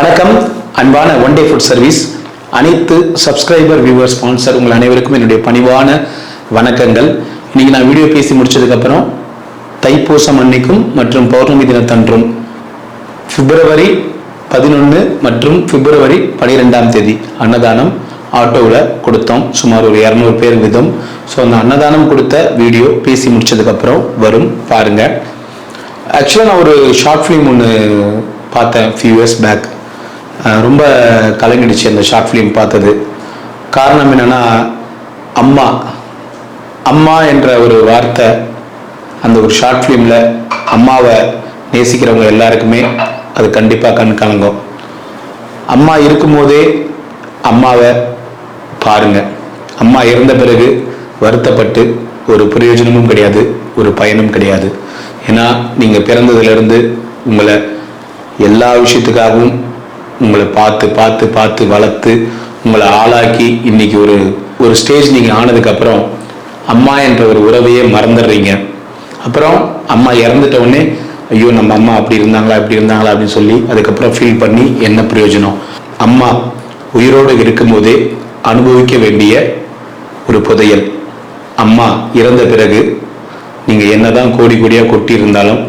வணக்கம் அன்பான one day food service அனைத்து சப்ஸ்கிரைபர் வியூவர் ஸ்பான்சர் உங்கள் அனைவருக்கும் என்னுடைய பணிவான வணக்கங்கள். இன்னைக்கு நான் வீடியோ பேசி முடிச்சதுக்கப்புறம் தைப்பூசம் அன்னைக்கும் மற்றும் பௌர்ணமி தினத்தன்றும் பிப்ரவரி 11 மற்றும் பிப்ரவரி 12ஆம் தேதி அன்னதானம் ஆட்டோவில் கொடுத்தோம். சுமார் ஒரு 200 பேர் விதம். ஸோ அந்த அன்னதானம் கொடுத்த வீடியோ பேசி முடிச்சதுக்கப்புறம் வரும் பாருங்கள். ஆக்சுவலாக நான் ஒரு ஷார்ட் ஃபிலிம் ஒன்று பார்த்தேன் ஃபியூ இயர்ஸ் பேக். ரொம்ப கலங்கிடுச்சு அந்த ஷார்ட் ஃபிலிம் பார்த்தது. காரணம் என்னென்னா, அம்மா அம்மா என்ற ஒரு வார்த்தை அந்த ஒரு ஷார்ட் ஃபிலிமில் அம்மாவை நேசிக்கிறவங்க எல்லாருக்குமே அது கண்டிப்பாக கண் கலங்கும். அம்மா இருக்கும்போதே அம்மாவை பாருங்க. அம்மா இறந்த பிறகு வருத்தப்பட்டு ஒரு பிரயோஜனமும் கிடையாது, ஒரு பயனும் கிடையாது. ஏன்னா நீங்கள் பிறந்ததுலேருந்து உங்களை எல்லா விஷயத்துக்காகவும் உங்களை பார்த்து பார்த்து பார்த்து வளர்த்து உங்களை ஆளாக்கி இன்னைக்கு ஒரு ஸ்டேஜ் நீங்கள் ஆனதுக்கப்புறம் அம்மா என்ற ஒரு உறவையே மறந்துடுறீங்க. அப்புறம் அம்மா இறந்துட்ட உடனே ஐயோ நம்ம அம்மா அப்படி இருந்தாங்களா இப்படி இருந்தாங்களா அப்படின்னு சொல்லி அதுக்கப்புறம் ஃபீல் பண்ணி என்ன பிரயோஜனம்? அம்மா உயிரோடு இருக்கும்போதே அனுபவிக்க வேண்டிய ஒரு புதையல். அம்மா இறந்த பிறகு நீங்கள் என்னதான் கோடி கோடியாக கொட்டி இருந்தாலும்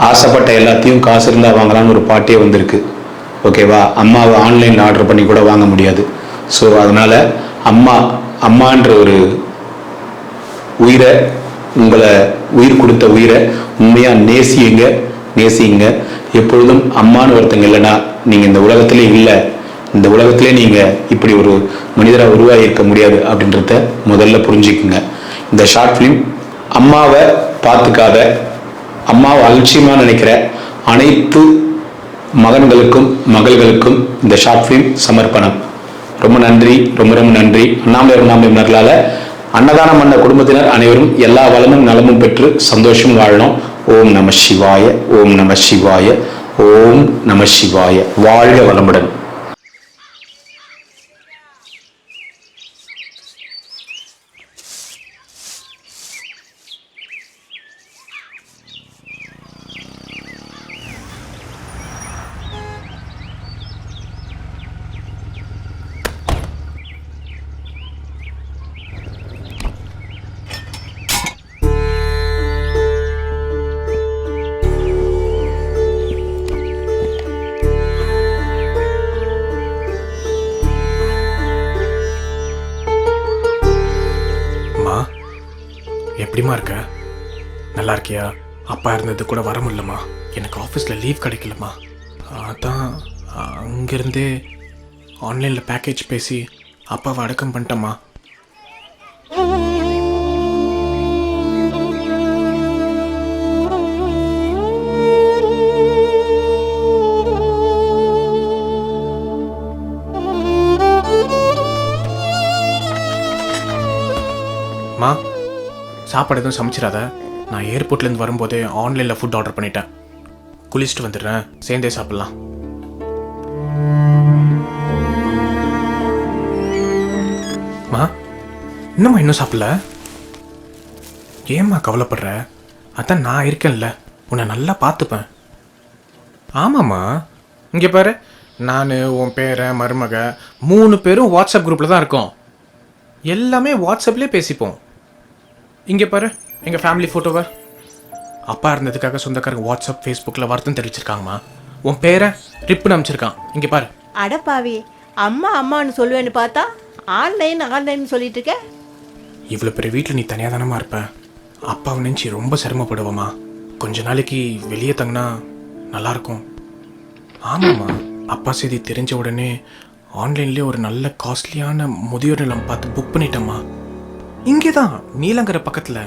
ஆசைப்பட்ட எல்லாத்தையும் காசு இருந்தால் வாங்கலான்னு ஒரு பாட்டே வந்திருக்கு. ஓகேவா? அம்மாவை ஆன்லைனில் ஆர்டர் பண்ணி கூட வாங்க முடியாது. ஸோ அதனால் அம்மான்ற ஒரு உயிரை, உங்களை உயிர் கொடுத்த உயிரை உண்மையாக நேசிங்க. எப்பொழுதும் அம்மானு ஒருத்தங்க இல்லைன்னா நீங்கள் இந்த உலகத்திலே இல்லை, இந்த உலகத்திலே நீங்கள் இப்படி ஒரு மனிதராக உருவாகி இருக்க முடியாது அப்படின்றத முதல்ல புரிஞ்சுக்குங்க. இந்த ஷார்ட் ஃபிலிம் அம்மாவை பார்த்துக்காத, அம்மாவை அலட்சியமாக நினைக்கிற அனைத்து மகன்களுக்கும் மகள்களுக்கும் இந்த ஷார்ட் ஃபிலிம் சமர்ப்பணம். ரொம்ப நன்றி, ரொம்ப ரொம்ப நன்றி. அண்ணாமலை நகலால அன்னதானம் பண்ண குடும்பத்தினர் அனைவரும் எல்லா வளமும் நலமும் பெற்று சந்தோஷம் வாழணும். ஓம் நம சிவாய, ஓம் நம சிவாய, ஓம் நம சிவாய. வாழ்க வளமுடன். எப்படிமா இருக்க? நல்லா இருக்கியா? அப்பா இருந்தது கூட வர முடியலம்மா, எனக்கு ஆஃபீஸில் லீவ் கிடைக்கலம்மா. அதான் அங்கேருந்தே ஆன்லைனில் பேக்கேஜ் பேசி அப்பாவை அடக்கம் பண்ணிட்டம்மா. மா, சாப்பாடு எதுவும் சமைச்சிடாத. நான் ஏர்போர்ட்லேருந்து வரும்போதே ஆன்லைனில் ஃபுட் ஆர்டர் பண்ணிட்டேன். குளிச்சுட்டு வந்துடுறேன், சேர்ந்தே சாப்பிட்லாம். மா, இன்னும்மா இன்னும் சாப்பிடல? ஏம்மா கவலைப்படுற? அதான் நான் இருக்கேன்ல, உன்னை நல்லா பார்த்துப்பேன். ஆமாம்மா, இங்கே பாரு, நான், உன் பேரன், மருமக 3 பேரும் வாட்ஸ்அப் குரூப்பில் தான் இருக்கோம். எல்லாமே வாட்ஸ்அப்லேயே பேசிப்போம். இங்கே பாரு எங்கள் ஃபேமிலி ஃபோட்டோவை. அப்பா இருந்ததுக்காக சொந்தக்காரங்க வாட்ஸ்அப் ஃபேஸ்புக்கில் வருத்தம் தெரிவிச்சிருக்காங்கம்மா. உன் பேரை ரிப்புன்னு அமைச்சிருக்கான். இங்கே பாரு. அடப்பாவி, அம்மான்னு சொல்லுவேன்னு பார்த்தா ஆன்லைன் சொல்லிட்டு இருக்க. இவ்வளோ பெரிய வீட்டில் நீ தனியாக தானம்மா இருப்ப. அப்பாவை நினச்சி ரொம்ப சிரமப்படுவோம்மா. கொஞ்ச நாளைக்கு வெளியே தங்கினா நல்லாயிருக்கும். ஆமாம்மா, அப்பா செய்தி தெரிஞ்ச உடனே ஆன்லைன்லேயே ஒரு நல்ல காஸ்ட்லியான முதியோர் நிலம் பார்த்து புக் பண்ணிட்டேம்மா. இங்கே தான் நீலங்கரை பக்கத்தில்.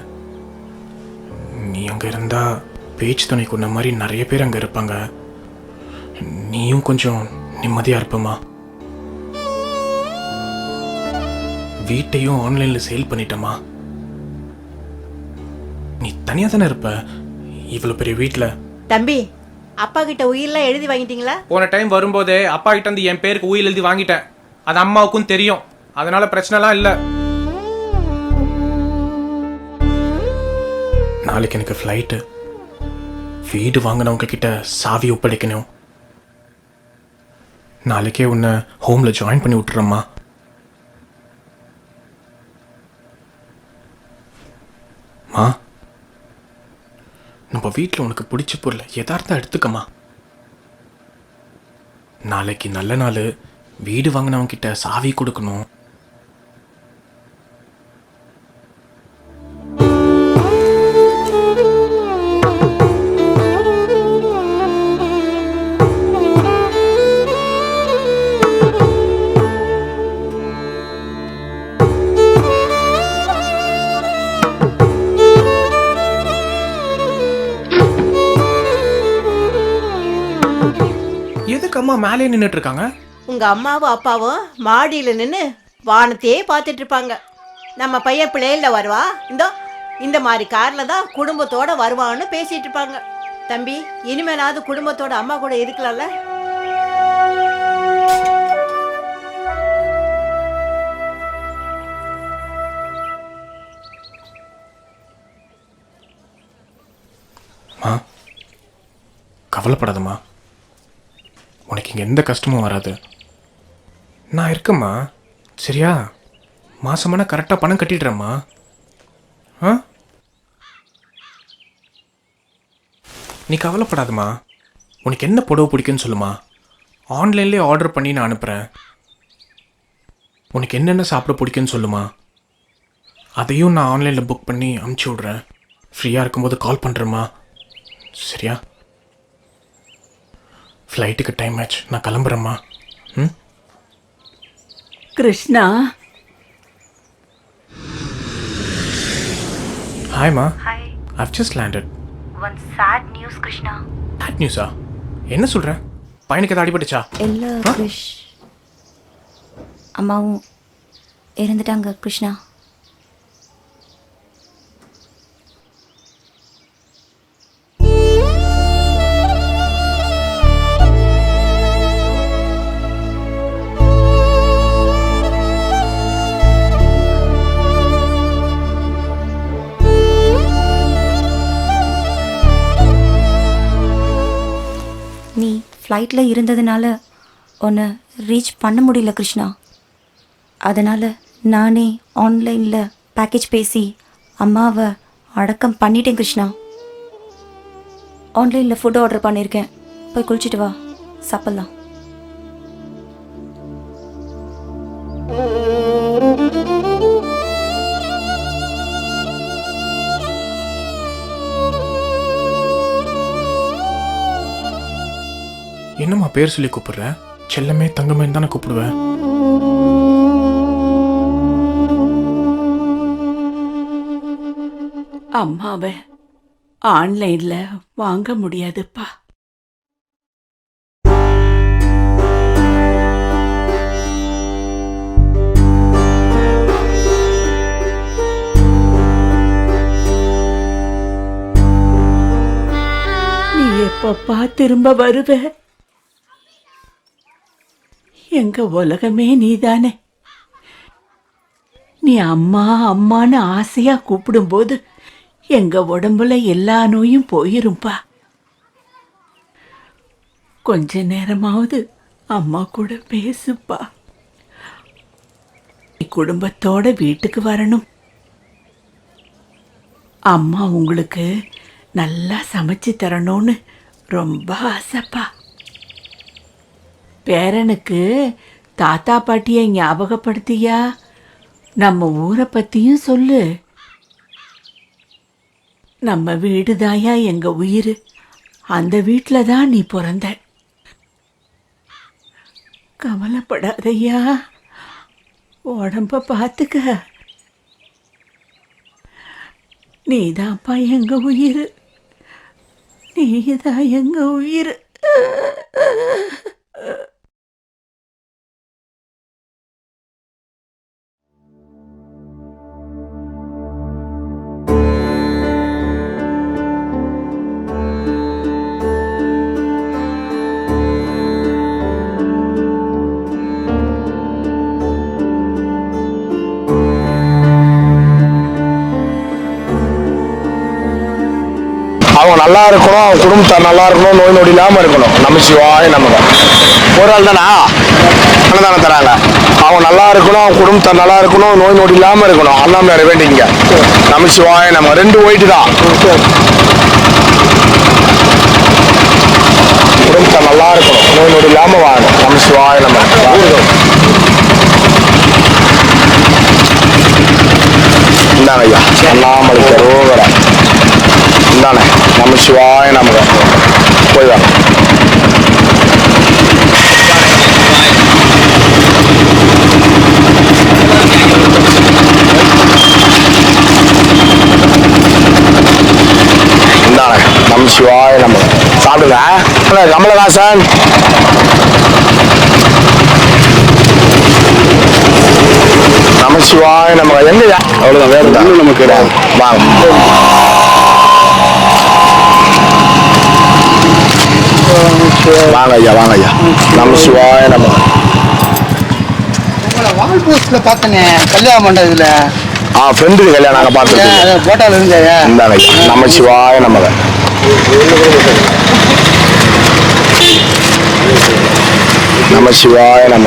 நீ அங்கே இருந்தா பேச்சு துணைக்கு உன்ன மாதிரி நிறைய பேர் அங்கே இருப்பாங்க. நீயும் கொஞ்சம் நிம்மதியாக இருப்பம்மா. வீட்டையும் ஆன்லைனில் சேல் பண்ணிட்டம்மா. நீ தனியாக தானே இருப்ப இவ்வளோ பெரிய வீட்டில். தம்பி, அப்பா கிட்ட உயிரெல்லாம் எழுதி வாங்கிட்டீங்களா? போன டைம் வரும்போதே அப்பா கிட்ட இருந்து என் பேருக்கு உயில் எழுதி வாங்கிட்டேன். அது அம்மாவுக்கும் தெரியும், அதனால பிரச்சனைலாம் இல்லை. நாளைக்கு எனக்கு ஃப்ளைட்டு. வீடு வாங்கினவங்க கிட்ட சாவி ஒப்படைக்கணும். நாளைக்கே உன்னை ஹோமில் ஜாயின் பண்ணி விட்டுறேம்மா. மா, நம்ம வீட்டில் உனக்கு பிடிச்ச பொருளை யதார்த்தம் எடுத்துக்கம்மா. நாளைக்கு நல்ல நாள், வீடு வாங்கினவங்க கிட்ட சாவி கொடுக்கணும். எதுக்கு அம்மா மேலே நின்றுட்டு இருக்காங்க? உங்க அம்மாவும் அப்பாவும் மாடியில் நின்று வானத்தையே பார்த்துட்டு இருப்பாங்க. நம்ம பையன் பிள்ளையில வருவா, இந்த மாதிரி காரில் தான் குடும்பத்தோட வருவான்னு பேசிட்டு இருப்பாங்க. தம்பி, இனிமேலாவது குடும்பத்தோட அம்மா கூட இருக்கலாம்ல? மா, கவலைப்படாதம்மா. உனக்கு இங்கே எந்த கஷ்டமும் வராது. நான் இருக்கேம்மா, சரியா? மாசமான கரெக்டாக பணம் கட்டிடுறேம்மா. ஆ, நீ கவலைப்படாதம்மா. உனக்கு என்ன புடவை பிடிக்குன்னு சொல்லுமா, ஆன்லைன்லேயே ஆர்டர் பண்ணி நான் அனுப்புகிறேன். உனக்கு என்னென்ன சாப்பிட பிடிக்குன்னு சொல்லுமா, அதையும் நான் ஆன்லைனில் புக் பண்ணி அமுச்சு விட்றேன். ஃப்ரீயாக இருக்கும்போது கால் பண்ணுறேம்மா, சரியா? ஃப்ளைட்டுக்கு டைம் ஆச்சு, நான் கிளம்புறேம்மா. ம், Krishna. ஹாய்மா. Hi. I've just landed. One sad news, Krishna. Bad news ஆ? என்ன சொல்ற? பையனுக்கு ஏதாவது அடிபட்டுச்சா? இல்ல கிருஷ், அம்மாவும் இறந்துட்டாங்க கிருஷ்ணா. நீ ஃப்ளைட்டில் இருந்ததுனால உன்னை ரீச் பண்ண முடியல கிருஷ்ணா. அதனால் நானே ஆன்லைனில் பேக்கேஜ் பேசி அம்மாவை அடக்கம் பண்ணிட்டேன் கிருஷ்ணா. ஆன்லைனில் ஃபுட் ஆர்டர் பண்ணியிருக்கேன், போய் குளிச்சுட்டு வா, சாப்பிட்லாம். என்னம்மா பேர் சொல்லி கூப்பிடுற? செல்லமே தங்கமே தானே கூப்பிடுவேன். அம்மாவை ஆன்லைன்ல வாங்க முடியாதுப்பா. நீ எப்பப்பா திரும்ப வருவ? எங்க உலகமே நீதானே. நீ அம்மா அம்மான்னு ஆசையா கூப்பிடும்போது எங்க உடம்புல எல்லா நோயும் போயிரும்பா. கொஞ்ச நேரமாவது அம்மா கூட பேசுப்பா. நீ குடும்பத்தோட வீட்டுக்கு வரணும். அம்மா உங்களுக்கு நல்லா சமைச்சு தரணும்னு ரொம்ப ஆசைப்பா. பேரனுக்கு தாத்தா பாட்டியை ஞாபகப்படுத்தியா? நம்ம ஊரை பத்தியும் சொல்லு. நம்ம வீடுதாயா எங்க உயிர். அந்த வீட்டில் தான் நீ பிறந்த. கவலைப்படாதையா, உடம்ப பார்த்துக்க. நீதான்ப்பா எங்க உயிர், நீதான் எங்க உயிர். அவங்க அவன் நல்லா இருக்கணும், அவன் குடும்பத்தார் நல்லா இருக்கணும், நோய் நொடி இல்லாமல் இருக்கணும். நம்ம சிவாய நமக்கு ஒரு ஆள் தானா அன்னதானம் தராங்க. அவன் நல்லா இருக்கணும், அவன் குடும்பத்தார் நல்லா இருக்கணும், நோய் நொடி இல்லாமல் இருக்கணும். அண்ணாமலை வேண்டிங்க. நம்ம சிவாய நம்ம 2 ஒயிட்டு தான். குடும்பத்தார் நல்லா இருக்கணும், நோய் நொடி இல்லாமல் வாழணும். நம்ம சிவாய நம்ம இந்தாங்க ஐயா. அண்ணாமலைக்கு ரோகரா இந்தானே. நம்ம சிவாய நமக்கு போய் வாங்க. இந்தானே. நம்ம சிவாய நம்ம சாப்பிடுங்க. கமலஹாசன் நம்ம சிவாய நம்ம எங்கயா அவ்வளவுதான். வேறு தான் நமக்கு வாங்க. வாங்க ஐயா, வாங்க ஐயா. நம்ம சிவாய நம்ம வால் போஸ்ட்ல பார்த்தனே கல்யாண மண்டபத்துல. ஃப்ரெண்டு கல்யாணம் நாங்கள் பார்த்துருக்கோம். போட்டால இருந்தேன். இந்தாங்க ஐயா. நம்ம சிவாய நம்ம நம்ம சிவாய நம்ம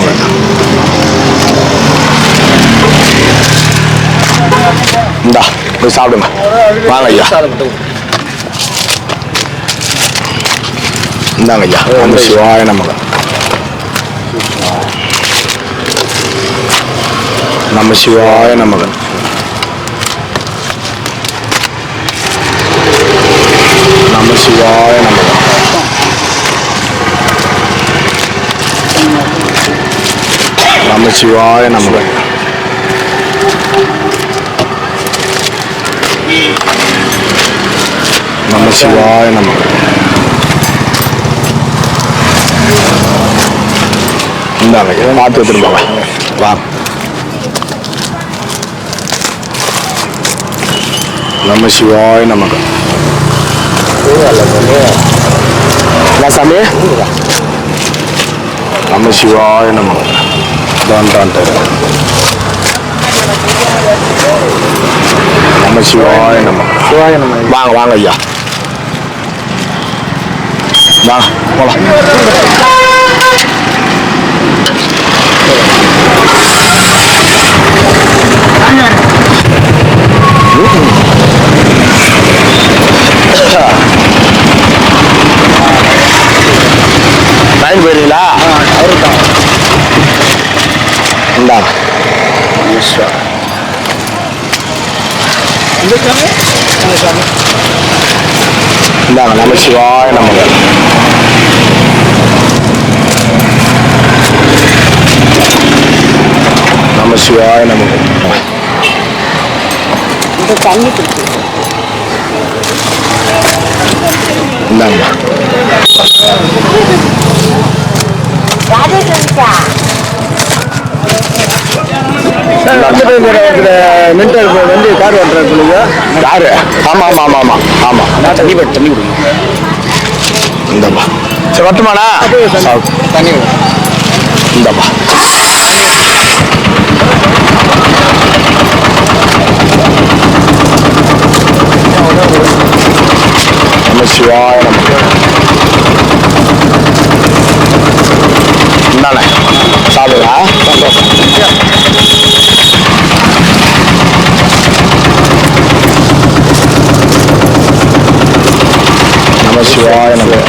இந்தா போய் சாப்பிடுங்க. வாங்க ஐயா. இந்தாங்க ஐயா. நம்ம சிவாய நமக்கு நம்ம சிவாய நமக்கு நம்ம சிவாய நமக்கு நம்ம சிவாய நமக்கு நம்ம சிவாய நமக்கு இந்தாங்க ஐயா. பார்த்து வச்சிருப்பாங்க. வாங்க. நம்ம சிவாய நமக்கு என்ன சாமி? நம்ம சிவாய நமக்கு நம்ம சிவாய நமக்கு வாங்க வாங்க ஐயா. வாங்க போலாம். லைன் போயிருங்களா? இந்தாங்க. இந்தாங்க. நம்ம சிவாய நமக்கு நம்ம சிவாய நமக்கு இந்தாங்க. வந்து கார் ஓட்டுறீங்க? காரு? ஆமா ஆமா ஆமா ஆமா ஆமா. தண்ணி தண்ணி கொடுங்க. இந்தப்பா. சரி வரட்டுமாண்ணா? தண்ணி இந்தப்பா. நம்ம சிவாய நமக்கு இந்தானே. சாப்பிடுங்க. நம்ம சிவாய நமக்கு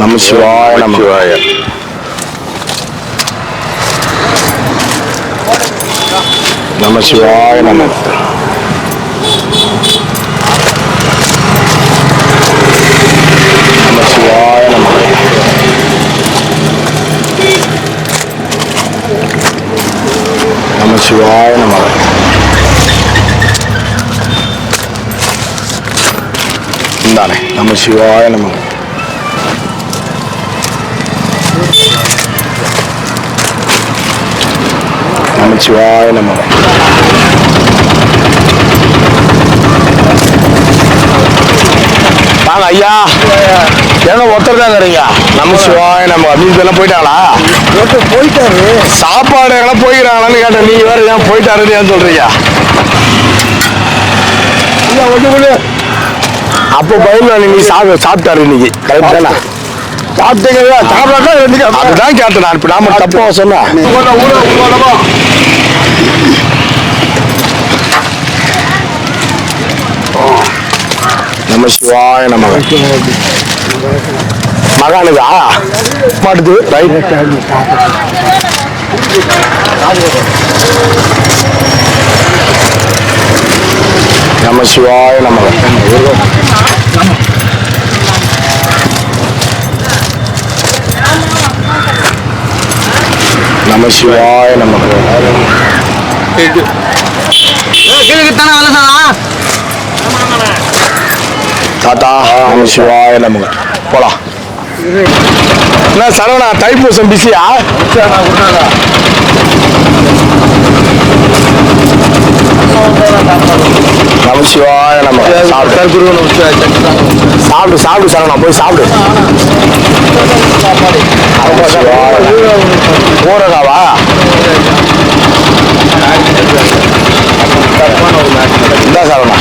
நம்ம சிவாய நம சிவாய நம்ம சிவாய நம நம்ம சிவாய நம நம்ம சிவாய நம இந்தானே. நம்ம சிவாய நம நம்ம சிவாய நம வாங்க ஐயா. ஏன்னா ஒருத்தர் தான் தரீங்க. நம்ம சிவாய நம்ம அப்படின்னு எல்லாம் போயிட்டாங்களா? போயிட்டாரு. சாப்பாடு எல்லாம் போயிடறாங்களான்னு கேட்டேன். நீங்க வேற ஏன் போயிட்டாருன்னு ஏன் சொல்றீங்க? அப்போ பயில் நீ சாப்பிட்டாரு இன்னைக்கு கரெக்ட் தானே சாப்பிட்டீங்க அதுதான் கேட்டேன் நான் இப்போ நாம தப்பா சொன்னேன் நம்ம சிவாய நம்ம மகானுதா மாட்டுது ரைட் நம்ம சிவாய நம்ம நம்ம சிவாய நம்ம தாத்தா நம்ம சிவாய நம்ம போலாம் என்ன சரவணா தைப்பூசம் பிஸியா நம்ம சிவாய நம்ம சாப்பிடு சாப்பிடு சரவணா போய் சாப்பிடு ஊரகாவா இந்த சரவணா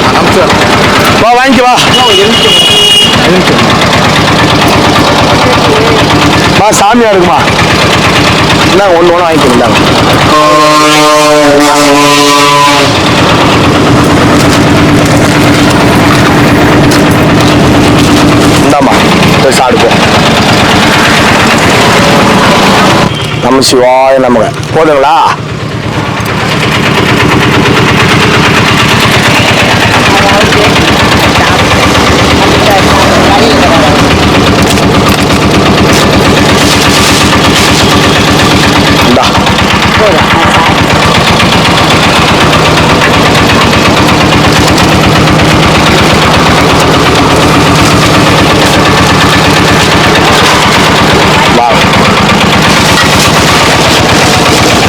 வா வாங்கி வா வா சாமியா இருக்குமா என்ன ஒன்று ஒன்று வாங்கிக்கிட்டாங்க இந்தாம்மா போய் சாப்பிடுப்போம் நம்ம சிவாய நமக போதுங்களா இந்தா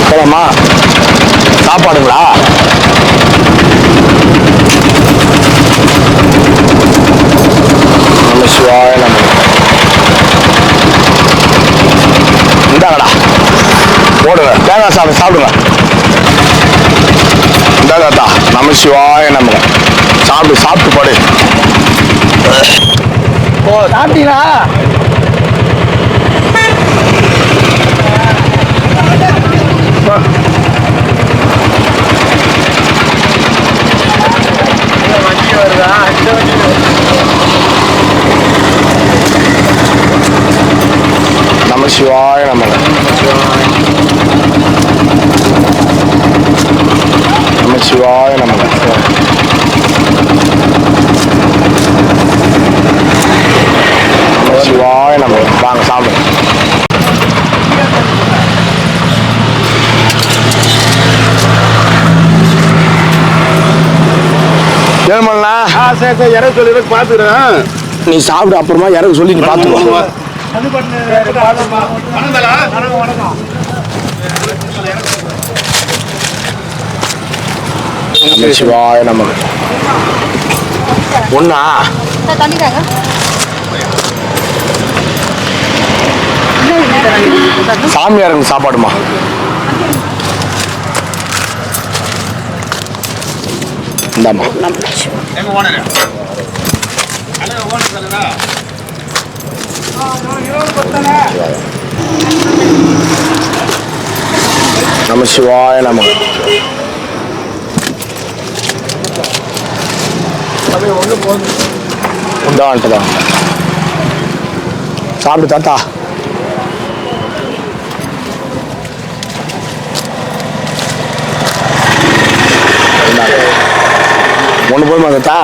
போலாமா சாப்பாடுங்களா நம்ம சிவாய நம்ம இந்தாங்கடா போடுங்க தேங்காய் சாப்பிட சாப்பிடுங்க இந்தா தாத்தா நம்ம சிவாய நம்ம சாப்பிட்டு சாப்பிட்டு படு சாப்பிட்டீங்களா நம்ம சிவாய நம்ம நம்ம சிவாய நம்ம நம்ம சிவாய நம்ம வாங்க சாப்பிடுங்க ஏழுமல்லா சரி இறகு சொல்லி பார்த்துக்கிறேன். நீ சாப்பிடு அப்புறமா இறகு சொல்லி நீ பார்த்துக்கோ நம்ம சிவாய நம்ம ஒண்ணா சாமியாருங்க சாப்பாடுமா இந்தாம்மா நம்ம சிவாய நம்ம உண்டான்ட்டுதான் சாப்பிடு தாத்தா ஒன்று போதுமா தாத்தா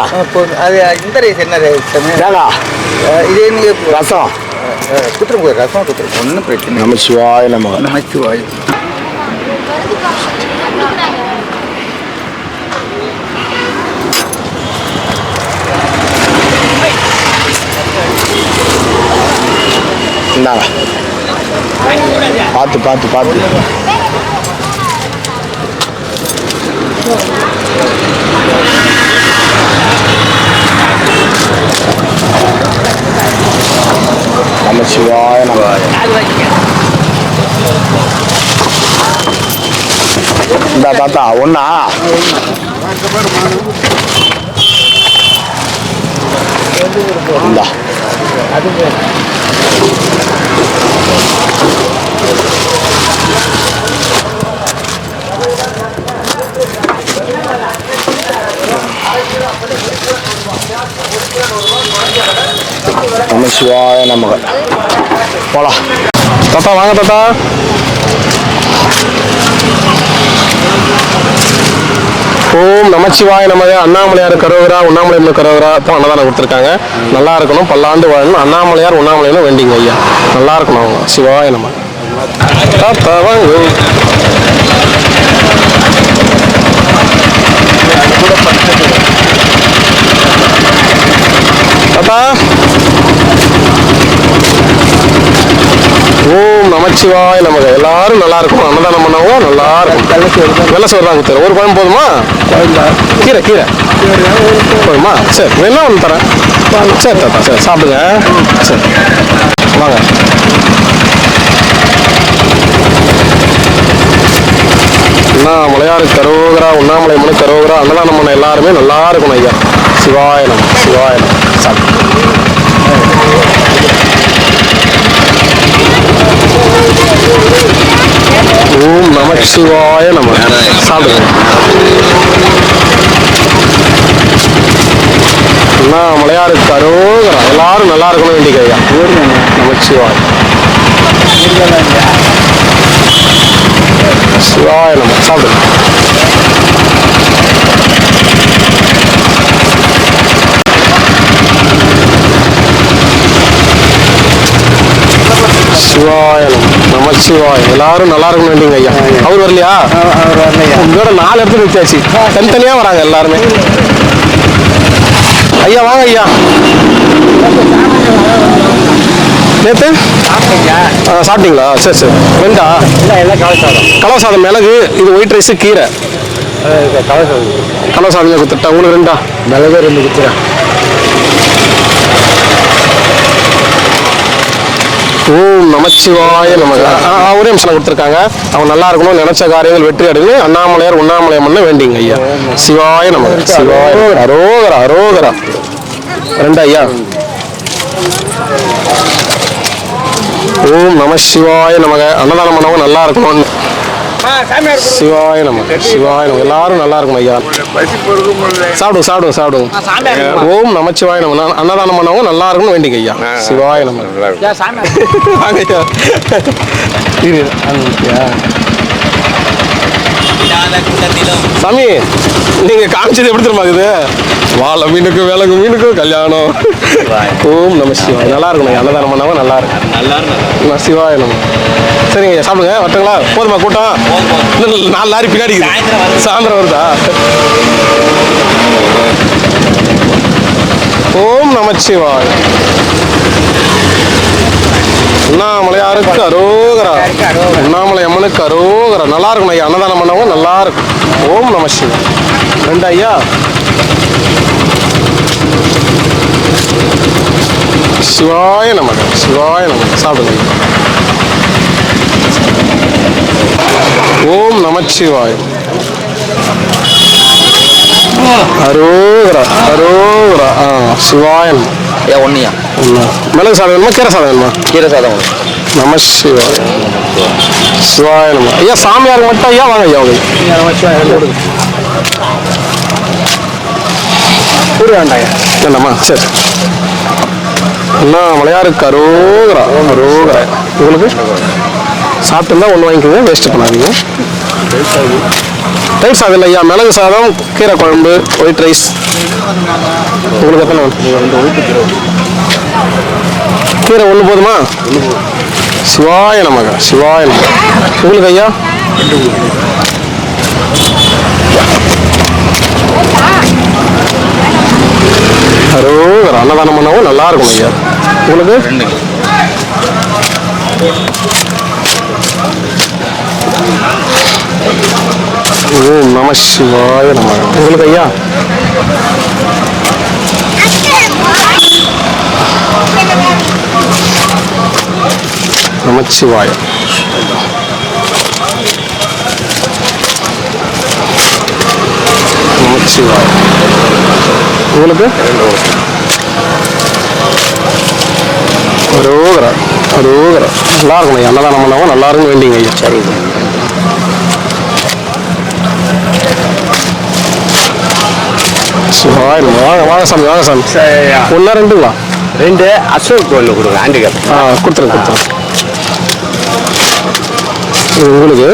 அது இந்த ரைஸ் என்ன ரைஸ் ஏங்கா இதே நீங்கள் ரசம் குத்துரு ரசம் குத்துரு ஒன்றும் பிரச்சனை நம்ம சிவாய நம்ம நமச்சிவாய் இந்தாங்க பார்த்து பார்த்து பார்த்து நம்ம சிவாய நம்ம இந்த தாத்தா ஒண்ணா இந்தா நம்ம சிவாய நமக போலாம். தாத்தா வாங்க தாத்தா. ஓம் நமச்சிவாய நமக. அண்ணாமலையார் கரோகரா உண்ணாமலை கரோகரா தான் அன்னதானம் கொடுத்துருக்காங்க. நல்லா இருக்கணும், பல்லாண்டு வாழணும். அண்ணாமலையார் உண்ணாமலைன்னு வேண்டிங்க ஐயா. நல்லா இருக்கணும் அவங்க. சிவாய நமக. தாத்தா வாங்க. தாத்தா ஓம் நமச்சிவாய நமக. எல்லாரும் நல்லா இருக்கும். அன்னதானம் பண்ணவும் நல்லா இருக்கும். வெள்ளை சோறு தான் கொடுத்தாரு. ஒரு குழம்பு போதுமா? கீரை கீரை போதுமா? சரி வேணா ஒன்று தரேன். சரி தாத்தா சரி சாப்பிடுங்க. சரி வாங்க. அண்ணாமலையார் கரோகரா உண்ணாமலை மனு கரோகரா அன்னதானம் பண்ண எல்லாருமே நல்லா இருக்கணும் ஐயா. சிவாய நம சிவாய நம. சாப்பிடு. ஓம் நம சிவாய நம. சாப்பிடுங்க. அண்ணாமலையார் கரோகரா எல்லாரும் நல்லா இருக்கணும் வேண்டிக்க ஐயா. நமச்சிவாய சிவாய நம. சாப்பிடுங்க. சிவாய நமச்சிவாய எல்லாரும் நல்லா இருக்கணும் வேண்டிங்க ஐயா. அவர் வரலையா? உங்களோட 4 இடத்துல வச்சாச்சு. தனித்தனியா வராங்க எல்லாருமே. ஐயா வாங்க ஐயா. நேத்து சாப்பிட்டீங்களா? சரி சரி. ரெண்டா? கலவை சாதம் மிளகு, இது ஒயிட் ரைஸு கீரை. கலவை சாதம் கொடுத்துட்டா உங்களுக்கு 2 மிளகு 2 கொடுத்துறேன். ஓம் நமச்சிவாய நமக. ஒரே நிமிஷம் கொடுத்துருக்காங்க. அவங்க நல்லா இருக்கணும், நினைச்ச காரியங்கள் வெற்றி அடைந்து அண்ணாமலையார் உண்ணாமலையம் பண்ண வேண்டிங்க ஐயா. சிவாய நமக. சிவாய அரோகரா அரோகரா. 2 ஐயா. ஓம் நம சிவாய நமக. அன்னதானம் பண்ணவங்க நல்லா இருக்கணும். சிவாய நமக சிவாய நமக. எல்லாரும் நல்லா இருக்கணும் ஐயா. சாப்பிடுங்க சாப்பிடுங்க சாப்பிடுங்க. ஓம் நமச்சிவாய நம. அன்னதானம் பண்ணவங்க நல்லா இருக்கணும் வேண்டிங்க ஐயா. சிவாய நமக. வாங்க ஐயா. சாமி நீங்க காமிச்சது எப்படி தெரியுமா இருக்குது? வாழை மீனுக்கும் விலங்கு மீனுக்கும் கல்யாணம். ஓம் நம சிவாய. நல்லா இருக்கணும் அன்னதானம் பண்ணவங்க நல்லா இருக்கும். சிவாய நம்ம. சரிங்க ஐயா சாப்பிடுங்க. வரட்டுங்களா? போதுமா கூட்டம்? 4 லாரி பின்னாடி சாயந்தரம் வருதா? ஓம் நமச்சிவாய. அண்ணாமலையாருக்கு அரோகரா அண்ணாமலை அம்மனுக்கு அரோகரா. நல்லா இருக்கணும் ஐயா. அன்னதானம் பண்ணவங்க நல்லா இருக்கும். ஓம் நம சிவாய. 2 ஐயா. சிவாய நமக சிவாய நமக. சாப்பிடுங்க. ஓம் நமச்சிவாய. அரோகரா அரோகரா. சிவாய ஒன்னியா மிளகு சாதம் வேணுமா கீரை சாதம் வேணுமா? கீரை சாதம். நம சிவாய சிவாய நம. ஐயா சாமியாருக்கு மட்டும் ஐயா வாங்க ஐயா. ஒரு வேண்டாம் என்னம்மா? சரி. அண்ணாமலையாருக்கு அரோகரா அரோகரா. உங்களுக்கு சாப்பிட்டுருந்தா 1 வாங்கிக்கோங்க, வேஸ்ட் பண்ணாதீங்க. ரைட் சாதம் இல்லை ஐயா. மிளகு சாதம், கீரை குழம்பு, ஒயிட் ரைஸ். உங்களுக்கு எத்தனை? கீரை 1 போதுமா? சிவாய நமக சிவாய நமக. உங்களுக்கு ஐயா? அரோகரா. அன்னதானம் பண்ணவும் நல்லா இருக்கும் ஐயா. உங்களுக்கு? ஓம் நம சிவாய நமக. உங்களுக்கு ஐயா? நமச்சிவாய. நமச்சிவாய. உங்களுக்கு? அரோகரா அரோகரா. நல்லா இருக்கணும் ஐயா, அன்னதானம் பண்ணாமல் நல்லா இருக்கும் வேண்டிங்க ஐயா. சரி. சிவாய் வாங்க வாங்க சாமி, வாங்க சாமி. ஒன்றா ரெண்டுங்களா? 2 அசோக் கோயில் கொடுங்க ஹேண்டிகேப். கொடுத்துருங்க கொடுத்துருங்க. இது உங்களுக்கு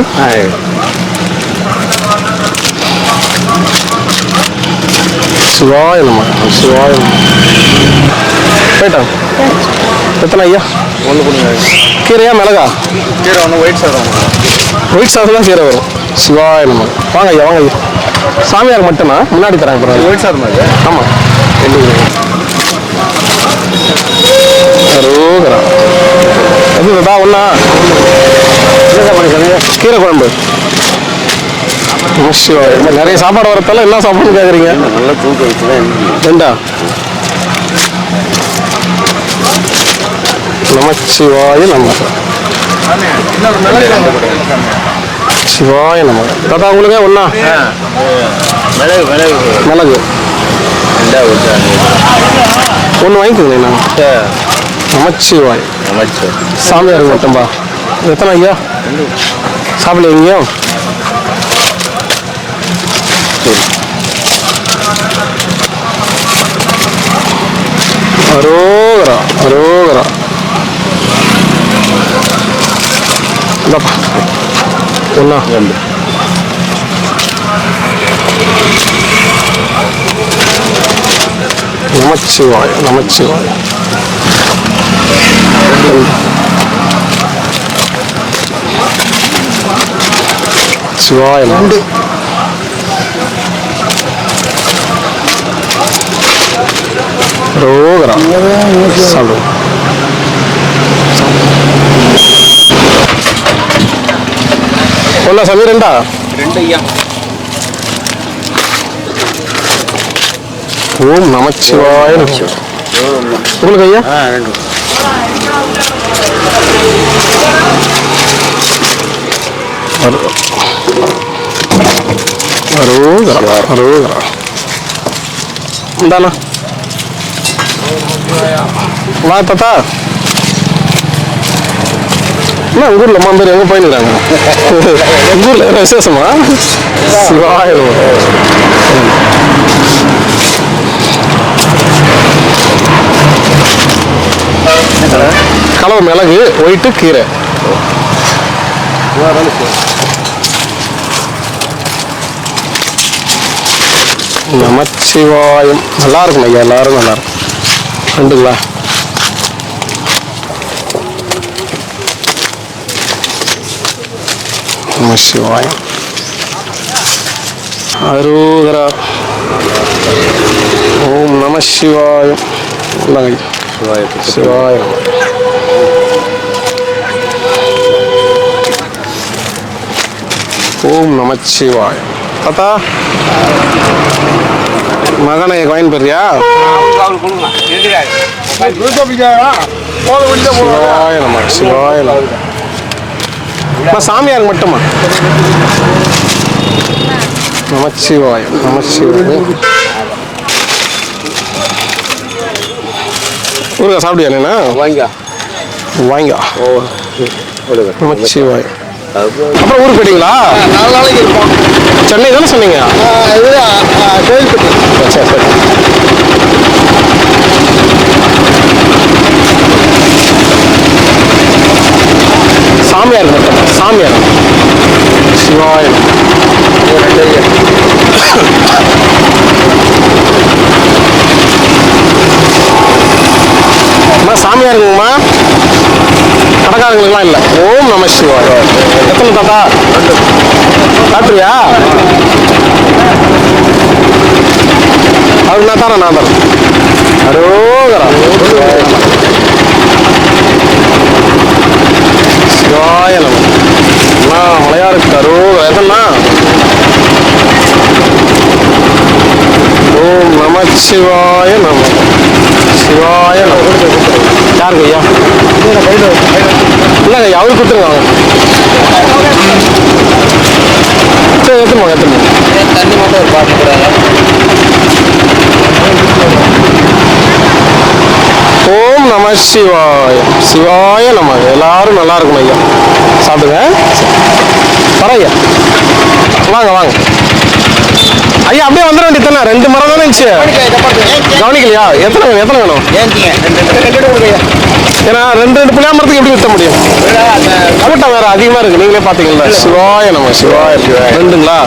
சிவாய நம்ம சிவாய போயிட்டாங்க. எத்தனை ஐயா? 1 கொடுங்க. கீரையா மிளகா? கீரை 1 ஒயிட் சாதம். ஒயிட் சாதம் தான் கீரை வரும். சிவாய நம்ம வாங்க ஐயா, வாங்க ஐயா. சாமியார் மட்டும்னா முன்னாடி தராங்க பாருங்க. ஒயிட் சாதம் அது. ஆமாம். அரோகரா. எதுடா ஒன்றா? கீரை குழம்பு. நிறைய சாப்பாடு வரத்தால என்ன சாப்பாடு கேட்குறீங்க? நல்லா தூக்க வச்சுதான் ரெண்டா? நமச்சிவாய நம்ம சிவாய நம்ம. தாத்தா உங்களுக்கு ஒன்றா? மிளகு மிளகு மிளகு 1 வாங்கிக்கோங்க. நான் நமச்சிவாய் சாமியார் மட்டும்பா. எத்தனை ஐயா? சாப்பிடல எங்கேயும்? அரோகரா அரோகரா. இந்தாப்பா ஒன்றா? நமச்சிவாய் நமச்சிவாய். சிவாய நண்டு. ரோகரா சாப்பிடு. ஒன்றா சாமி? 2 ஐயா. ஓம் நமச்சிவாய. உங்களுக்கு ஐயா? 2. அரோகரா அரோகரா. இந்தாண்ணா வா தாத்தா. என்ன உங்க ஊர்ல அம்மா பேர் எங்க போயிருக்காங்க? உங்க ஊர்ல விசேஷமா? சிவாய கலவை மிளகு ஒயிட்டு கீரை. நமச்சிவாயம். நல்லா இருக்கும் ஐயா, எல்லாரும் நல்லா இருக்கும். ரெண்டுங்களா? நமச்சிவாயம் அரோகரா. ஓம் நம சிவாயம். சிவாயம். ஓம் நமச்சிவாயம். தாத்தா மகனை காயின் பெறியா? சிவாய நம சிவாய நம. சாமியார் மட்டுமா? நமச்சிவாயம் நமச்சிவாயம். ஊருக்கா சாப்பிட்டியா நீனா? வாங்க வாங்க. நமச்சிவாயம். அப்புறம் ஊருக்கு போயிட்டீங்களா? 4 நாளைக்கு இருப்போம். சென்னை தானே சொன்னீங்க? இது கோயில்பட்டி. சரி சரி. சாமியார் மட்டும் சாமியார். சிவாயம். அம்மா சாமியாருங்கம்மா, கடைக்காரங்களுக்குலாம் இல்லை. ஓம் நம சிவாய. எத்தனை தாத்தா? டாக்டரியா? அவருக்கு நான் தானே நான் தரேன். அரோகரா சிவாய நம்ம. அண்ணா மலையாருக்கு அரோகரா. எத்தனா? ஓம் நம சிவாய நம. சிவாய நம. யாருக்கு ஐயா? இல்லைங்க ஐயா, அவருக்கு கொடுத்துருங்க. சரி எடுத்துமா எடுத்துமா. தண்ணி மட்டும் ஒரு பாட்டு ஓம் நம சிவாய சிவாய நம. எல்லாரும் நல்லா இருக்கும் ஐயா. சாப்பிடுங்க. வர ஐயா, வாங்க வாங்க ஐயா. அப்படியே வந்துட வேண்டியதானே. 2 மரம் தானே இருந்துச்சு. கவனிக்கலையா? எத்தனை எத்தனை வேணும்? ஏன்னா 2 புளியா மரத்துக்கு எப்படி விற்ற முடியும்? கூட்டம் வேற அதிகமா இருக்கு. நீங்களே பாத்தீங்களா? சிவாய நம்ம சிவாய 2ங்களா?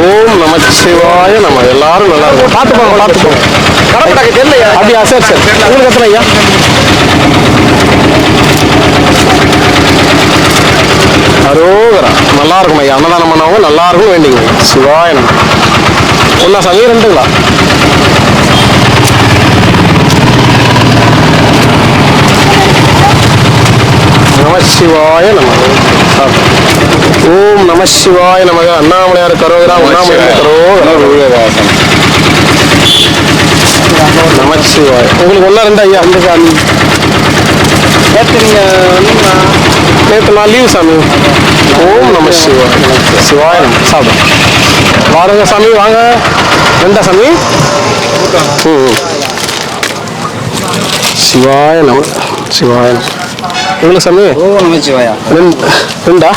ஓம் நம சிவாய நம்ம. எல்லாரும் நல்லா இருக்கும். பார்த்துப்போங்க பார்த்துப்போங்க. அப்படியா? சரி சரி. உங்களுக்கு எத்தனை ஐயா? அரோகரா. நல்லா இருக்கும் ஐயா. அன்னதானம் பண்ணவங்க நல்லா இருக்கும் வேண்டிங்க. சிவாய நம்ம. ஒன்னா சாமி 2ங்களா? நமசிவாய நம. ஓம் நம சிவாய நமக. அண்ணாமலையார் கரோகரா. அண்ணாமலையார் கரோகரா. நமசிவாய. உங்களுக்கு 1 2 ஐயா? அந்த சாமி நேற்று நான் லீவ் சாமி. ஓம் நம சிவாய சிவாய நம. சாப்பிடும் வாருங்க சாமி, வாங்க. 2 சாமி. சிவாய நம சிவாய நம. உங்களுக்கு சாமி? ஓம் நம சிவாயா. 2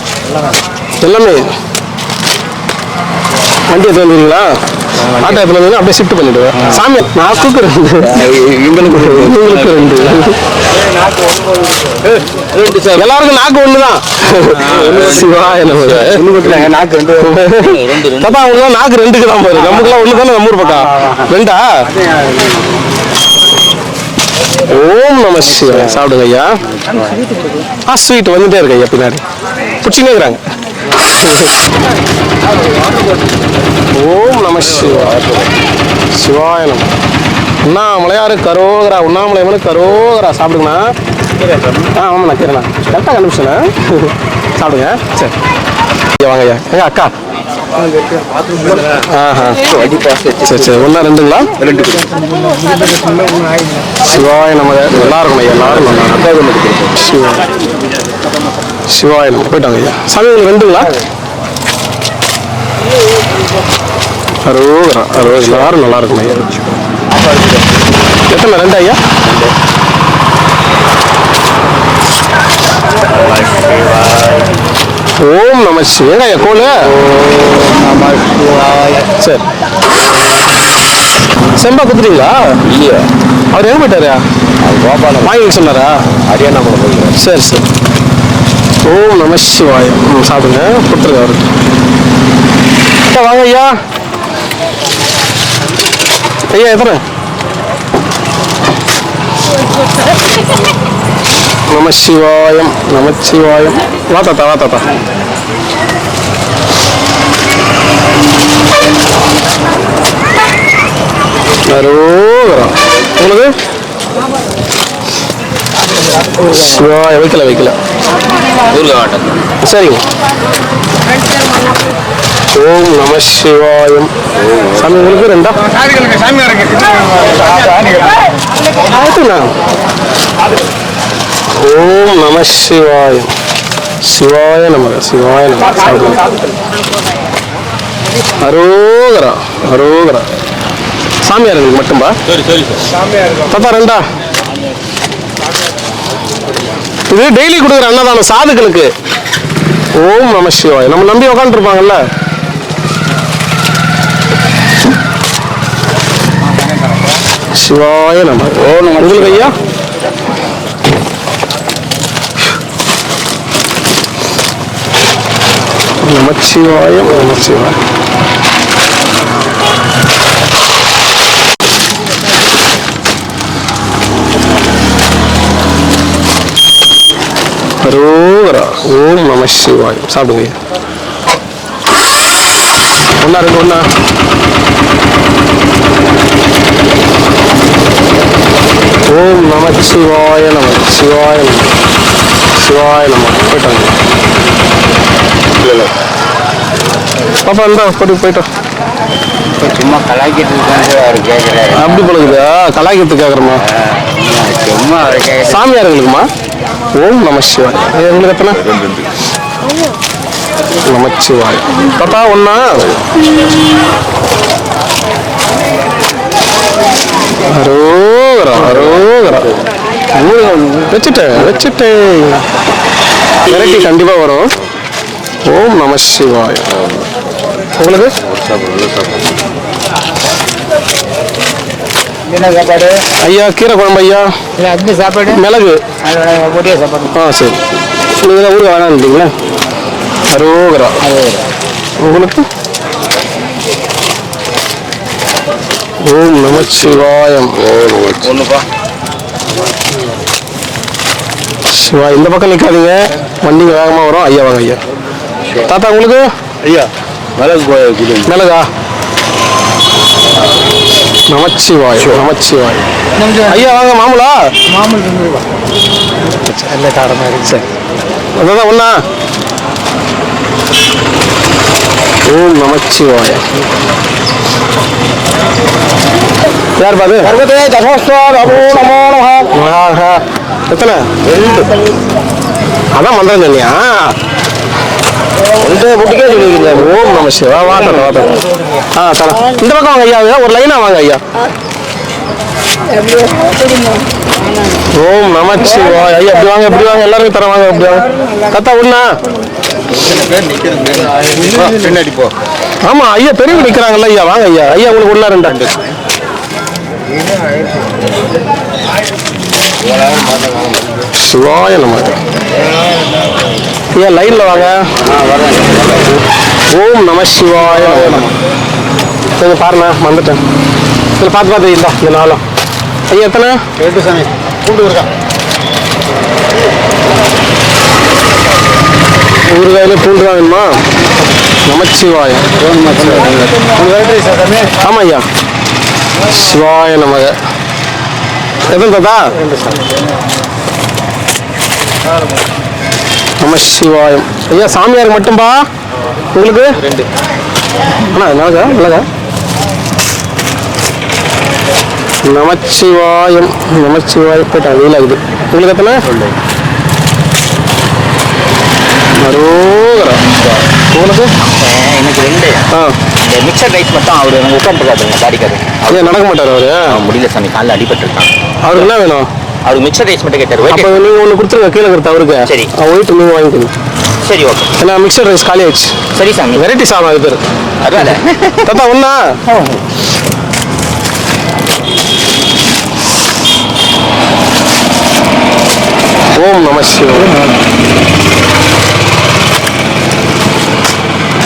எல்லாமே வண்டி எடுத்து வந்துடுறீங்களா? ஆட்டோ எடுத்து வந்து அப்படியே ஷிஃப்ட் பண்ணிடுவேன் சாமி. நான் கூப்பிடுறேன். உங்களுக்கு 2 எல்லாருக்கும் நாக்கு 1 தான். சிவாய நமக. நாக்கு 2 தாத்தா அவங்களுக்கு நாக்கு 2க்கு தான் போயிரு. நமக்குலாம் 1 தானே. நம்ம ஊர் பக்கம் 2ஆ? ஓம் நம சிவாய. சாப்பிடுங்க ஐயா. ஸ்வீட் வந்துட்டே இருக்கு ஐயா. பின்னாடி பிடிச்சினே இருக்கிறாங்க. ஓம் நம சிவாய சிவாய நம. உண்ணாமலையாரு கரோகரா. உண்ணாமலையம்மனு கரோகரா. சாப்பிடுங்கண்ணா. ஆமாண்ணா கேட்கண்ணா. கரெக்டாக கண்டுபிடிச்சேண்ணா. சாப்பிடுங்க. சரி வாங்க ஐயா. எங்க அக்கா? சரி சரி. 1 2ங்களா? 2. சிவாய நமக. நல்லா இருக்கும் ஐயா. எல்லாரும் நல்லா இருக்கும். சிவாய நமக. போயிட்டாங்க ஐயா. சாமி உங்களுக்கு 2ங்களா? அரோகரா அரோகரா. எல்லாரும் நல்லா இருக்கும் ஐயா. எத்தனை? 2 ஐயா? ஓம் நம சிவாய. ஐயா கோலு. சரி. செம்பா குத்துறீங்களா? இல்லையா? அவர் எங்க போயிட்டாரு? வாங்கி சொன்னாரா? ஹரியானா. சரி சரி. ஓம் நம சிவாய. சாப்பிடுங்க. கொடுத்துருங்க அவருக்கு. வாங்க ஐயா. ஐயா எத்தனை? நமசிவாயம் நமச்சிவாயம். வா தாத்தா வா தாத்தா. அரோகரா. உங்களுக்கு? சிவாய. வைக்கல சரிங்க. ஓம் நம சிவாயம். சாமி உங்களுக்கு 2 ஆயிட்டுண்ணா. ஓம் நம சிவாயம் சிவாய நமக சிவாய நமக. அரோகரா அரோகரா. சாமியார்களுக்கு மட்டும்பா? தாத்தா 2. இது டெய்லி கொடுக்குற அன்னதானம் சாதுக்களுக்கு. ஓம் நம சிவாய. நம்ம நம்பி உட்காந்துருப்பாங்கல்ல. சிவாய நம. ஓம் நம. உங்களுக்கு ஐயா? நமச்சிவாயம் நமச்சிவாயம். அரோகரா. ஓம் நம சிவாயம். சாப்பிடுங்க. 1 2 ஓம் நம சிவாய நம சிவாய நம சிவாய நம. போயிட்டாங்க. பாப்பா இருந்தா போயிட்டோம். சும்மா கலாய்க்கிட்டு அவர் கேட்குறாரு. அப்படி பழகுதா? கலாய்க்கிறதுக்கு கேட்குறோமா? சும்மா அவர் கேட்குறாரு. சாமியார்களுக்குமா? ஓம் நம சிவாய். உங்களுக்கு எத்தனை? நமச்சிவாய். தாத்தா 1. அரோகரா அரோகரா. வச்சுட்டேன் வெரைட்டி கண்டிப்பாக வரும். ஓம் நம சிவாய. உங்களுக்கு என்ன சாப்பாடு? ஐயா கீரை குழம்பு ஐயா. அந்த சாப்பாடு மிளகு ஒரே சாப்பாடு. சரி. நீங்கள் ஊருக்கு வேணான்றீங்களா? அரோகரா. உங்களுக்கு ஓம் நமச்சிவாயம். ஒன்றுப்பா. சிவா இந்த பக்கம் நிற்காதீங்க, வண்டிங்க வேகமாக வரும். ஐயா வாங்க ஐயா. தாத்தா உங்களுக்கு ஐயா மிளகு மிளகா. நமச்சிவாயம் நமச்சிவாயம். ஐயா வாங்க. மாமூலா மாமூல் இல்லை காரமாக இருக்கு. சரி அதான் ஒன்றா. ஓம் நமச்சிவாயம். யார் பாது? எத்தனை? 2. அதான் மந்திரம் சொன்னியா? 2 முட்டிக்கே சொல்லியிருக்கீங்க. ஓம் நம சிவா. வாங்க தர. இந்த பக்கம் வாங்க ஐயா. ஒரு லைனா வாங்க ஐயா. ஓம் நமச்சிவா. ஐயா இப்படி வாங்க இப்படி வாங்க. எல்லாருமே தர வாங்க இப்படி வாங்க. தாத்தா ஒண்ணா. பின்னாடி போ. ஆமா ஐயா பெரியவங்க நிக்கிறாங்கல்ல ஐயா. வாங்க ஐயா. ஐயா உங்களுக்கு உள்ள 2. சிவாய நம. ஐயா லைன்ல வாங்க. ஓம் நம சிவாய நம. சரி பாருண்ணா வந்துட்டேன். இதில் பார்த்து இல்லை இந்த நாளும். ஐயா எத்தனை? 2 சாமி. கூண்டு இருக்கா? ஊறுகாயில பூண்டு தான் வேணுமா? நமச்சிவாயம். ஆமா ஐயா. சிவாய நமக. எத்தனை தாத்தா? நம சிவாயம். ஐயா சாமியாருக்கு மட்டும்பா. உங்களுக்கு 2. அண்ணா நல்லதா நல்லதா. நமச்சிவாயம் நமச்சிவாயம். போயிட்டாங்க வெயிலாகுது. உங்களுக்கு எத்தனை? அரோகரா. உங்களுக்கு எனக்கு 2. இந்த மிக்சர் ரைஸ் மட்டும் அவர் எனக்கு உட்காந்து காட்டுங்க தாடிக்காரு. ஐயா நடக்க மாட்டார் அவரு. முடியல சாமி, காலில் அடிபட்டுருக்கான். அவருக்கு என்ன வேணும்? அவருக்கு மிக்சர் ரைஸ் மட்டும் கேட்டார். அப்போ நீங்கள் ஒன்று கொடுத்துருங்க கீழே இருக்கிறது அவருக்கு. சரி. ஒயிட் நீங்கள் வாங்கிக்கோங்க. சரி ஓகே. ஏன்னா மிக்சர் ரைஸ் காலி ஆயிடுச்சு. சரி சாமி. வெரைட்டி சாதம் அது பேர். அதனால தாத்தா ஒண்ணா. ஓம் நம சிவாய.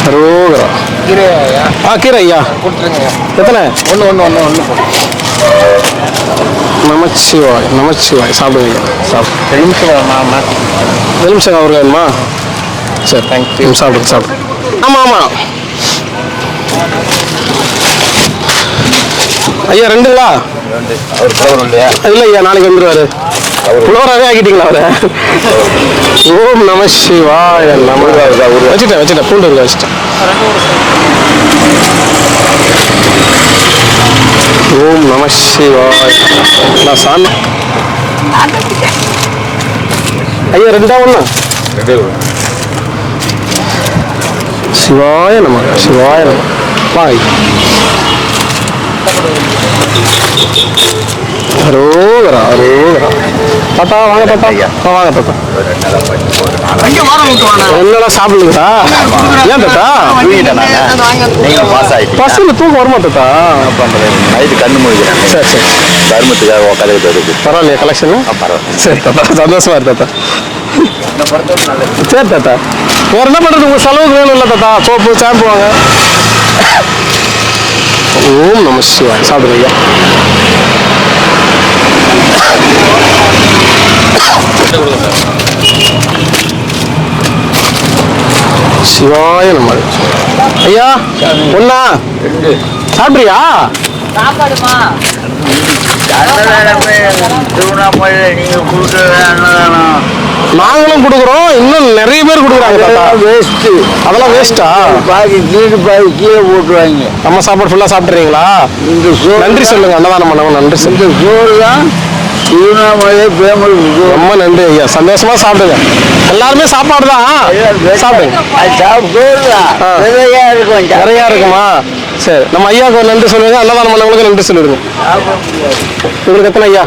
அரோகரா. கீரை ஐயா எத்தனை? 1 நமச்சிவாய் நமச்சிவாய். சாப்பிடுவீங்க சாப்பிடு. எலுமிச்சங்க அவருக்கு வேணுமா? சரி தேங்க்யூ. சாப்பிடுங்க சாப்பிடுங்க. ஆமாம் ஆமாம் ஐயா 2ங்களா? இல்லை ஐயா நாளைக்கு வந்துடுவாரு. புலவராகவே ஆக்கிட்டீங்களா அவரை? ஓம் நம சிவாய நம. வச்சுட்டேன் பூண்டு இருக்க வச்சுட்டேன். ஓம் நம சிவாய. நான் சாமி ஐயா 2 ஒண்ணா? சிவாய நம சிவாய நம. வாய் அரோகரா அரோகரா. தாத்தா வாங்க தாத்தா. வாங்க தாத்தா. என்னடா சாப்பிடுங்களா? ஏன் தாத்தா? பசங்க தூக்கம் வருமா தாத்தா? நைட்டு கண்ணு முடிக்கிறேன். சரி சரி. தர்மத்துக்காக உட்காந்துக்கிட்டு இருக்கு. பரவாயில்லையா கலெக்ஷன்? பரவாயில்ல. சரி தாத்தா சந்தோஷமா இருக்கு தாத்தா. சரி தாத்தா. வேற என்ன பண்றது? உங்க செலவுக்கு வேணும் இல்லை தாத்தா? சோப்பு ஷாம்பு வாங்க. ஓம் நம சிவாய. சாப்பிடுங்க ஐயா. சிவாய நம. ஐயா ஒண்ணா சாப்பிட்றியா? சாப்பாடுமா? நாங்களும் கொடுக்குறோம், இன்னும் நிறைய பேர் கொடுக்குறாங்க. அதெல்லாம் வேஸ்டா? கீழே போட்டுருவாங்க. நம்ம சாப்பாடு ஃபுல்லாக சாப்பிட்றீங்களா? நன்றி சொல்லுங்க. அன்னதானம் பண்ணவங்க நன்றி சொல்லுங்க. சோறு தான் திருவண்ணாமலை ஃபேமஸ். ரொம்ப நன்றி ஐயா. சந்தோஷமா சாப்பிடுங்க. எல்லாருமே சாப்பாடு தான் சாப்பிடுங்க. சோறு தான் நிறையா இருக்கும். நிறையா இருக்குமா? சரி, நம்ம ஐயாவுக்கு ஒரு நன்றி சொல்லுங்க, அன்னதானம் பண்ணவங்களுக்கு நன்றி சொல்லிடுங்க. உங்களுக்கு எத்தனை ஐயா?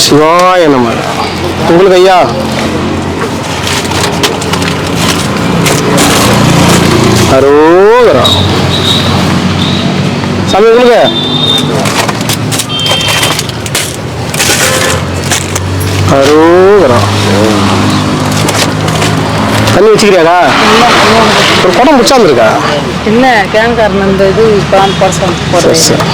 சிவாய நம. உங்களுக்கு ஐயா? அரோகரா. சாமி உங்களுக்கு? அரோகரா. தண்ணி வச்சுக்கிறியாக்கா? ஒரு குடம் முடிச்சாந்துருக்கா? என்ன கேன்காரன் அந்த இது பர்சன் சரி.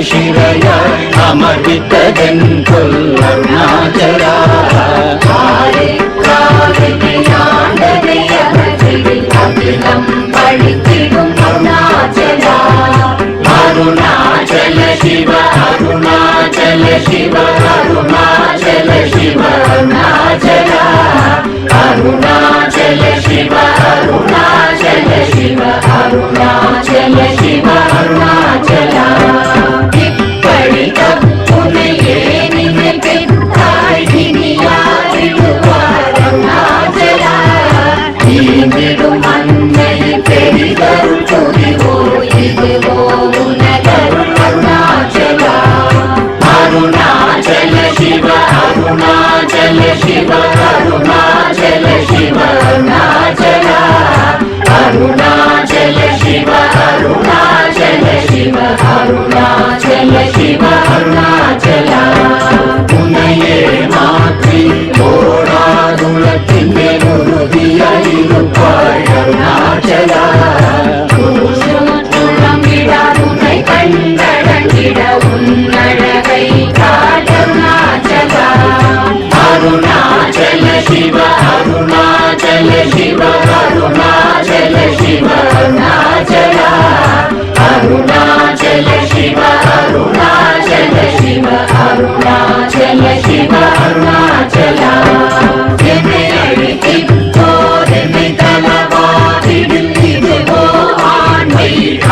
शिवया अमृतगन कुल अरुणाचला अरुणाचल शिव अरुणाचल शिव अरुणाचल शिव अरुणाचला अरुणाचल शिव अरुणाचल शिव अरुणाचल शिव अरुणाचला अरुणाचल शिव अरुणाचल शिव अरुणाचल शिव अरुणाचला अरुणाचल शिव अरुणाचल शिव अरुणाचल शिव अरुणाचला उनये मात्री ओरादुलतिने उरुदियायिरुपाय अरुणाचला कुरुशुतुलमिडारुनै कण्डडंगिड उन्नडगै काडरुणाचला अरुणाचल शिव अरुणाचल शिव अरुणाचल शिव अरुणाचला अरुणाचल शिव अरुणाचल शिव अरुणाचल शिव अरुणाचला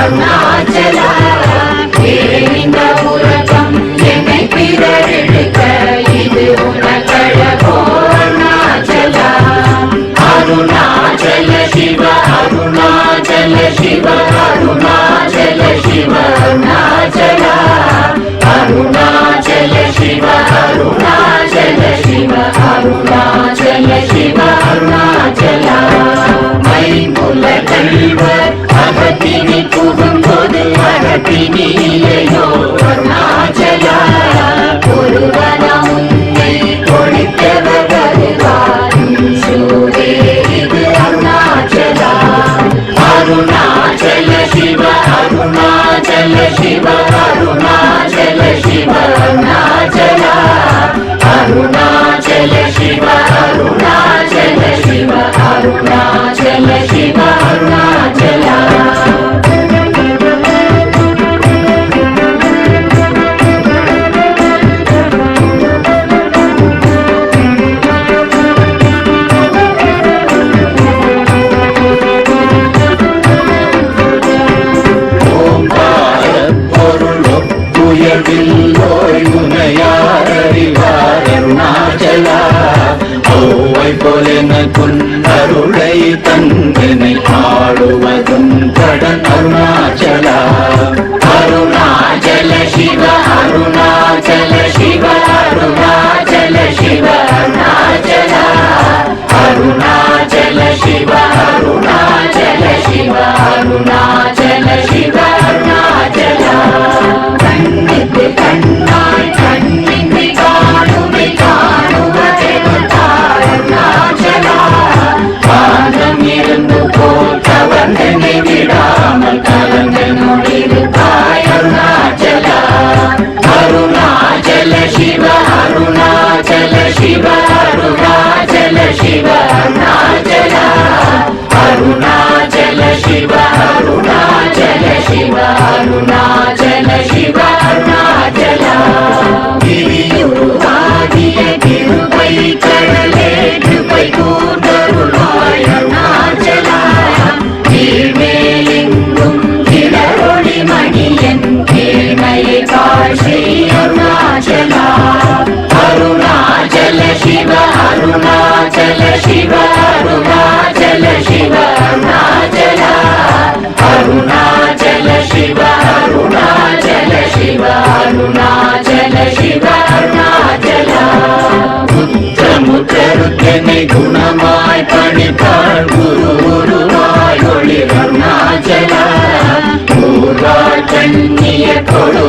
अरुणाचला இந்த உலகம் என்னை பிறரெடுக்க இது உனக்கழகோ அருணாச்சலா अरुणाचल शिव अरुणाचल शिव अरुणाचल शिव अरुणाचला अरुणाचल शिव अरुणाचल शिव अरुणाचल शिव अरुणाचला मैमुल कल्वर अगतिनि पुगुம்போது அகத்தினியையோ அருணாச்சலா ஒருவன உன்னை ஒழித்தவர் வருவார் சூரே இது அருணாச்சலா अरुणाचल शिव अरुणाचल शिव अरुणाचल शिव अरुणाचला अरुणाचल शिव अरुणाचल शिव अरुणाचल शिव अरुणाचला அருணாச்சலா ஓவை போலென குன்னருளை தந்தனை ஆடுவதும் கடன் அருணாச்சலா அருணாச்சல சிவ அருணா அருணாச்சல சிவ அருணாச்சல அருணாச்சல சிவ அருணாச்சல சிவ அருணாச்சல சிவ அருணாச்சல கண்ணுக்கு கண்ணாய் கண்ணின்றி காணுமை காணுவதென்றார் அருணாச்சலா காலம் இருந்து போல் கவர்ந்தனை விடாமல் கலந்து நொடிருப்பாய் அருணாச்சலா அருணாச்சல சிவ அருணாச்சல சிவ அருணாச்சல சிவ அருணாச்சல அருணாச்சல சிவ அருணாச்சல சிவ அருணாச்சல சிவ அருணாச்சல கிரியுருவாகிய கிருபை கடலே கிருபை கூர்ந்தருளாய் அருணாச்சலா கீழ்மேலெங்கும் கிளரொளி மணியன் கீழ்மையை காட்சி அருணாச்சலா அருணாச்சல சிவ அருணாச்சல சிவ அருணாச்சல சிவ அருணாச்சல அருணாச்சல சிவ அருணாச்சல சிவ அருணாச்சல சிவ அருணாச்சல முத்தமுத்தருத்தனை குணமாய் பணித்தாள் குரு குருவாய் ஒளி அருணாச்சல ஊராள் கண்ணிய கொடு